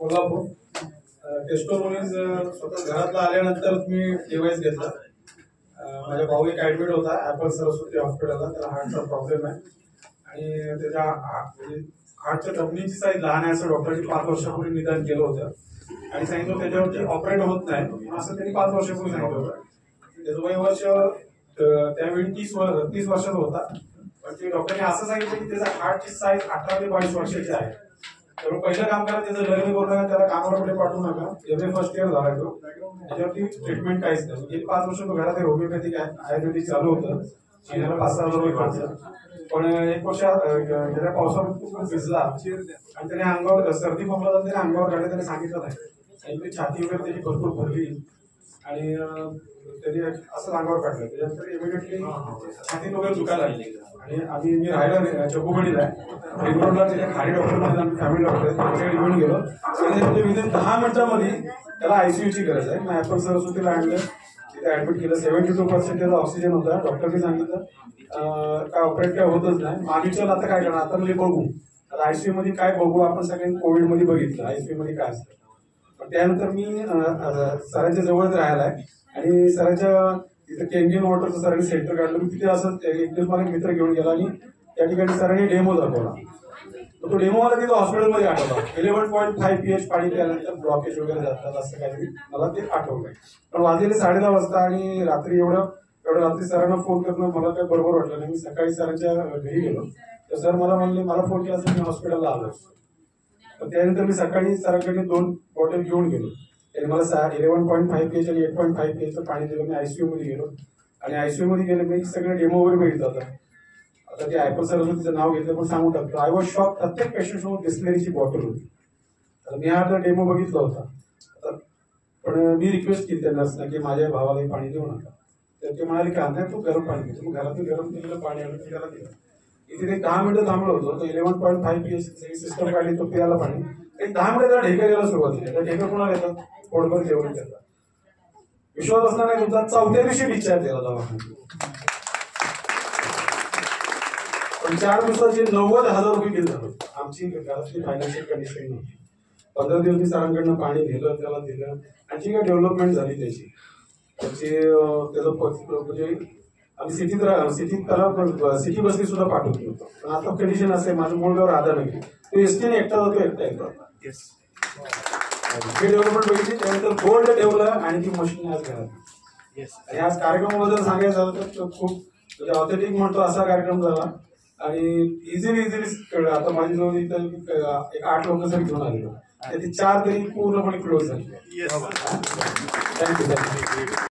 कोल्हापूर टेस्टोमोनीज स्वतः घरातला आल्यानंतर मी डिव्हाइस घेतला. माझ्या भाऊ एक ऍडमिट होता ऍपल सरस्वती हॉस्पिटलला. त्याला हार्टचा प्रॉब्लेम आहे आणि त्याच्या हार्टच्या कपनीची साईज लहान आहे असं डॉक्टरांनी 5 वर्षापूर्वी निदान केलं होतं आणि सांगितलं त्याच्यावरती ऑपरेट होत नाही असं त्यांनी 5 वर्षापूर्वी सांगितलं होतं. त्याचं वय वर्ष त्यावेळी 30 वर्षाचा होता. पण ते डॉक्टरने असं सांगितलं की त्याचा हार्टची साईज 18 ते 22 वर्षाची आहे. तर पहिलं काम करा, त्याचं लग्न करू नका, त्याला कामाला कुठे पाठवू नका. एवढे फर्स्ट इयर झाला तो, त्याच्यावरती ट्रीटमेंट काहीच नाही. गेली 5 वर्ष तो घरात होमिओपॅथिक आयुर्वेदिक चालू होतं. महिन्याला 5-6 हजार रुपये खर्च. पण 1 वर्ष गेल्या पावसामध्ये खूप भिजला आणि त्याने अंगावर सर्दी खोकला झाला. त्याने अंगावर काढले, त्याने सांगितलं नाही. आणि छाती वगैरे त्याची भरपूर भरली आणि त्यांनी असं अंगावर काढलं. त्याच्यानंतर इमिडिएटली छातीत वगैरे दुखायला लागली आणि मी राहायला चकोबडीला आहे. रिंगरोडला तिथे खाली डॉक्टर मध्ये आम्ही फॅमिली डॉक्टर त्यांच्याकडे घेऊन गेलो आणि विदिन 10 मिनिटांमध्ये त्याला आयसीयूची गरज आहे. मी ऍपल सरस्वतीला आणलं, तिथे ऍडमिट केलं. 72% त्याचा ऑक्सिजन होता. डॉक्टरने सांगितलं काय ऑपरेट काय होतच नाही. मागीच्या आता काय करणार, आता म्हणजे बघू आता आयसीयू मध्ये काय बघू. आपण सगळ्यांनी कोविड मध्ये बघितलं आयसीयू मध्ये काय असतं. पण त्यानंतर मी सरांच्या जवळच राहायला आहे आणि सरांच्या तिथे केंजिन वॉटरचं सरांनी सेंटर काढलं. मी तिथे असं एक दिवस मला मित्र घेऊन गेला आणि त्या ठिकाणी सरांनी डेमो दाखवला. तो डेमो मला तिथं हॉस्पिटलमध्ये आठवला. 11.5 pH पाणी प्यायल्यानंतर ब्लॉकेज वगैरे जातात असं काही मला ते आठवलंय. पण वाजलेले 10:30 वाजता आणि रात्री एवढं रात्री सरांना फोन करणं मला काही बरोबर वाटलं नाही. मी सकाळी सरांच्या घरी गेलो तर सर मला म्हणले मला फोन केला असं मी हॉस्पिटलला आलो. पण त्यानंतर मी सकाळी सरांकडे 2 बॉटल घेऊन गेलो. त्याने मला 11.5 pH आणि 8.5 pH पाणी दिलं. मी आयसीयू मध्ये गेलो आणि आयसीयू मध्ये गेले. मी सगळं डेमो वगैरे बघितलं होतं. आता ते ऍपल सरस्वतीचं नाव घेतलं पण सांगू टाकतो. I was shock. प्रत्येक पेशंट समोर डिस्प्लेची बॉटल होती. तर मी हा डेमो बघितला होता. पण मी रिक्वेस्ट केली त्या नर्सना की माझ्या भावाला पाणी देऊ नका. तर ते म्हणाले की नाही तू गरम पाणी घेतो. मग घरातून गरम केलेलं पाणी आणून त्याला दिलं. इथे ते 10 मिनिटं थांबलं होतं. तो 11.5 pH सिस्टम काढली, तो प्यायला पाणी. एक 10 मिनिटं त्याला ढेकर यायला सुरुवात केली. त्या ढेकर कोणाला येतात, पोटभर जेवण देतात. विश्वास असणार नाही तुमचा 4थ्या दिवशी डिस्चार्ज द्यायला दवाखान्यात. पण 4 दिवसाचे 90,000 रुपये बिल झालं. आमची घरातली फायनान्शियल कंडिशन नव्हती. 15 दिवस मी सरांकडनं पाणी दिलं, त्याला दिलं. आणखी काय डेव्हलपमेंट झाली त्याचं म्हणजे आम्ही सिटीत त्याला सिटी बसनी सुद्धा पाठवत नव्हतो. पण आता कंडिशन असे माझं मूळ गाव राधानगरी. तो एसटीने एकटा जातो, एकटा येतो. हे डेव्हलपमेंट बघितली. त्यानंतर गोल्ड ठेवलं आणि ती मशीन आज घरात. आणि आज कार्यक्रमाबद्दल सांगायचं झालं तर खूप म्हणजे ऑथेंटिक म्हणतो असा कार्यक्रम झाला आणि इझिली कळलं. आता माझी जवळ इथं एक 8 लोक जरी घेऊन आलेलो, त्याची 4 तरी पूर्णपणे क्लोज झाली. थँक्यू.